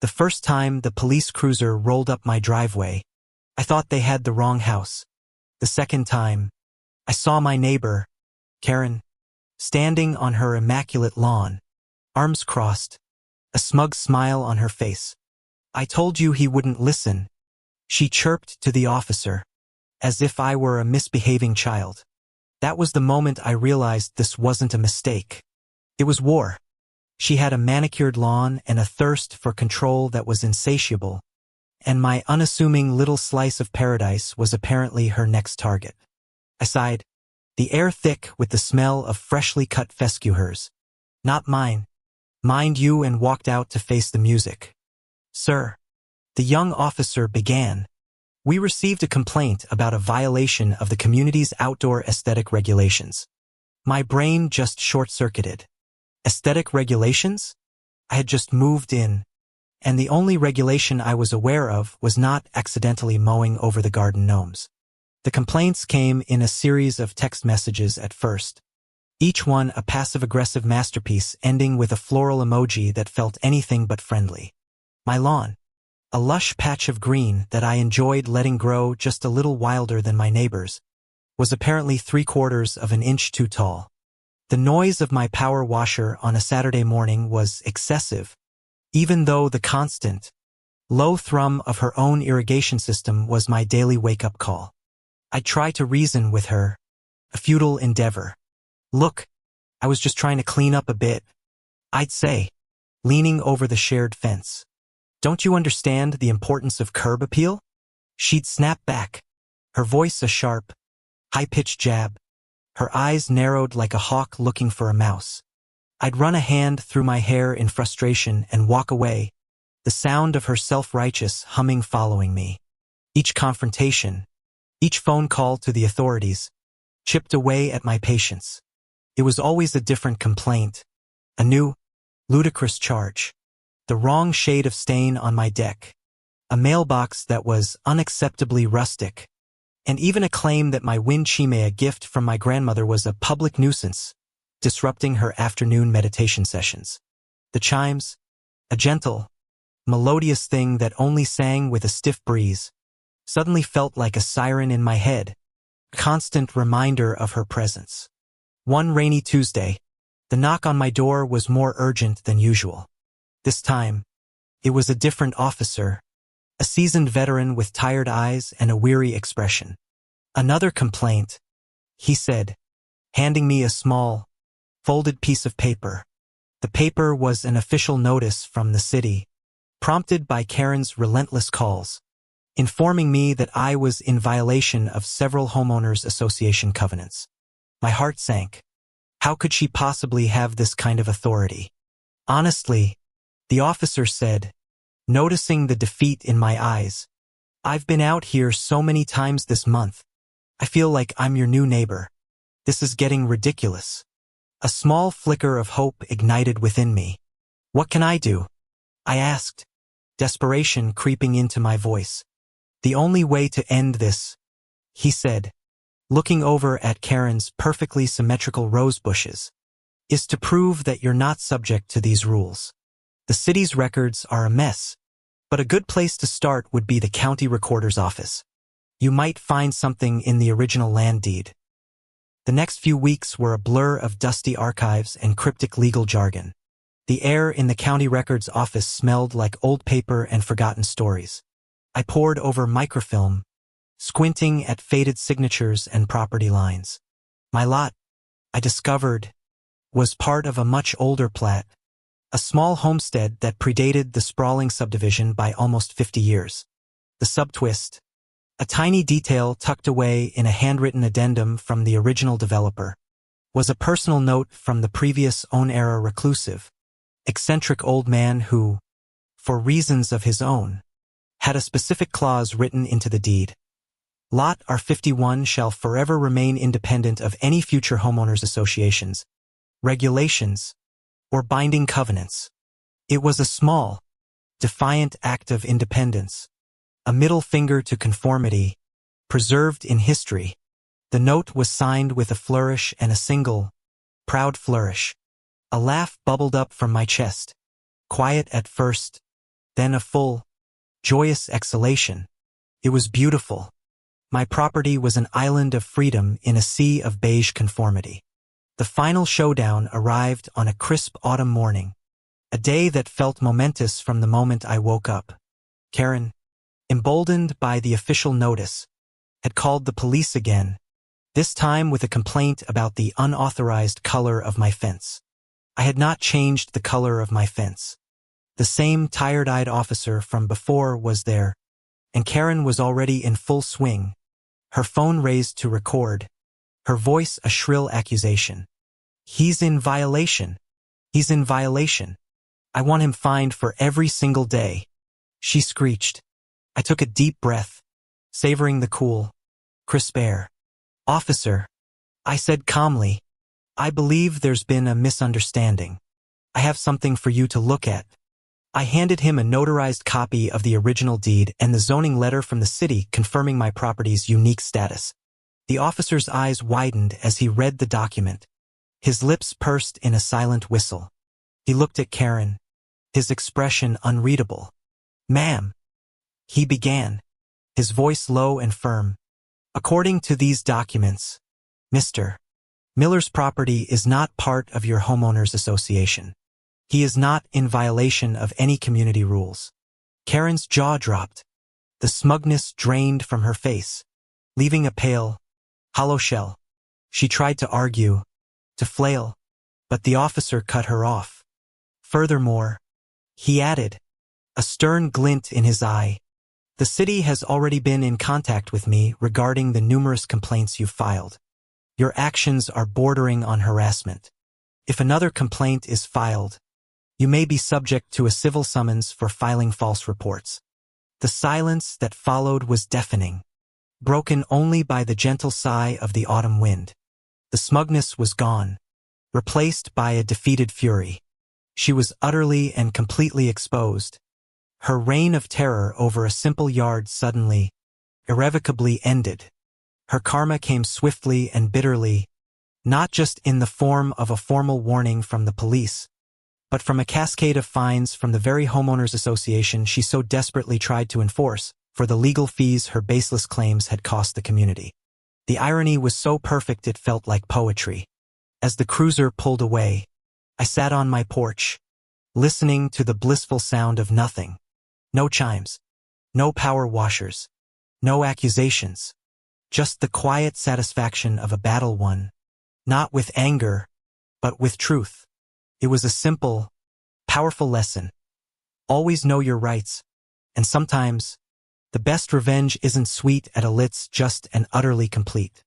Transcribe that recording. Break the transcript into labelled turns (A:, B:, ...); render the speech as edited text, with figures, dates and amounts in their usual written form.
A: The first time the police cruiser rolled up my driveway, I thought they had the wrong house. The second time, I saw my neighbor, Karen, standing on her immaculate lawn, arms crossed, a smug smile on her face. "I told you he wouldn't listen," she chirped to the officer, as if I were a misbehaving child. That was the moment I realized this wasn't a mistake. It was war. She had a manicured lawn and a thirst for control that was insatiable, and my unassuming little slice of paradise was apparently her next target. I sighed, the air thick with the smell of freshly cut fescue hers. "Not mine. Mind you," and walked out to face the music. "Sir," the young officer began, "we received a complaint about a violation of the community's outdoor aesthetic regulations." My brain just short-circuited. Aesthetic regulations? I had just moved in, and the only regulation I was aware of was not accidentally mowing over the garden gnomes. The complaints came in a series of text messages at first, each one a passive-aggressive masterpiece ending with a floral emoji that felt anything but friendly. My lawn, a lush patch of green that I enjoyed letting grow just a little wilder than my neighbor's, was apparently 3/4 of an inch too tall. The noise of my power washer on a Saturday morning was excessive, even though the constant, low thrum of her own irrigation system was my daily wake-up call. I'd try to reason with her, a futile endeavor. "Look, I was just trying to clean up a bit," I'd say, leaning over the shared fence. "Don't you understand the importance of curb appeal?" She'd snap back, her voice a sharp, high-pitched jab, her eyes narrowed like a hawk looking for a mouse. I'd run a hand through my hair in frustration and walk away, the sound of her self-righteous humming following me. Each confrontation, each phone call to the authorities, chipped away at my patience. It was always a different complaint, a new, ludicrous charge, the wrong shade of stain on my deck, a mailbox that was unacceptably rustic, and even a claim that my wind chimea gift from my grandmother was a public nuisance, disrupting her afternoon meditation sessions. The chimes, a gentle, melodious thing that only sang with a stiff breeze, suddenly felt like a siren in my head, a constant reminder of her presence. One rainy Tuesday, the knock on my door was more urgent than usual. This time, it was a different officer, a seasoned veteran with tired eyes and a weary expression. "Another complaint," he said, handing me a small, folded piece of paper. The paper was an official notice from the city, prompted by Karen's relentless calls, informing me that I was in violation of several homeowners association covenants. My heart sank. How could she possibly have this kind of authority? "Honestly," the officer said, noticing the defeat in my eyes, "I've been out here so many times this month. I feel like I'm your new neighbor. This is getting ridiculous." A small flicker of hope ignited within me. "What can I do?" I asked, desperation creeping into my voice. "The only way to end this," he said, looking over at Karen's perfectly symmetrical rose bushes, "is to prove that you're not subject to these rules. The city's records are a mess, but a good place to start would be the county recorder's office. You might find something in the original land deed." The next few weeks were a blur of dusty archives and cryptic legal jargon. The air in the county records office smelled like old paper and forgotten stories. I pored over microfilm, squinting at faded signatures and property lines. My lot, I discovered, was part of a much older plat, a small homestead that predated the sprawling subdivision by almost 50 years. The subtwist, a tiny detail tucked away in a handwritten addendum from the original developer, was a personal note from the previous own-era reclusive, eccentric old man who, for reasons of his own, had a specific clause written into the deed. Lot R51 shall forever remain independent of any future homeowners associations, regulations, or binding covenants. It was a small, defiant act of independence, a middle finger to conformity, preserved in history. The note was signed with a flourish and a single, proud flourish. A laugh bubbled up from my chest, quiet at first, Then a full, joyous exhalation. It was beautiful. My property was an island of freedom in a sea of beige conformity. The final showdown arrived on a crisp autumn morning, a day that felt momentous from the moment I woke up. Karen, emboldened by the official notice, had called the police again, this time with a complaint about the unauthorized color of my fence. I had not changed the color of my fence. The same tired-eyed officer from before was there, and Karen was already in full swing, her phone raised to record, her voice a shrill accusation. He's in violation. He's in violation. I want him fined for every single day, she screeched. I took a deep breath, savoring the cool, crisp air. Officer, I said calmly, I believe there's been a misunderstanding. I have something for you to look at. I handed him a notarized copy of the original deed and the zoning letter from the city confirming my property's unique status. The officer's eyes widened as he read the document. His lips pursed in a silent whistle. He looked at Karen, his expression unreadable. Ma'am, he began, his voice low and firm. According to these documents, Mr. Miller's property is not part of your homeowners association. He is not in violation of any community rules. Karen's jaw dropped. The smugness drained from her face, leaving a pale, hollow shell. She tried to argue, to flail, but the officer cut her off. Furthermore, he added, a stern glint in his eye, the city has already been in contact with me regarding the numerous complaints you've filed. Your actions are bordering on harassment. If another complaint is filed, you may be subject to a civil summons for filing false reports. The silence that followed was deafening, broken only by the gentle sigh of the autumn wind. The smugness was gone, replaced by a defeated fury. She was utterly and completely exposed. Her reign of terror over a simple yard suddenly, irrevocably ended. Her karma came swiftly and bitterly, not just in the form of a formal warning from the police, but from a cascade of fines from the very homeowners association she so desperately tried to enforce for the legal fees her baseless claims had cost the community. The irony was so perfect it felt like poetry. As the cruiser pulled away, I sat on my porch, listening to the blissful sound of nothing. No chimes, no power washers, no accusations, just the quiet satisfaction of a battle won, not with anger, but with truth. It was a simple, powerful lesson. Always know your rights, and sometimes, the best revenge isn't sweet at all, it's just and utterly complete.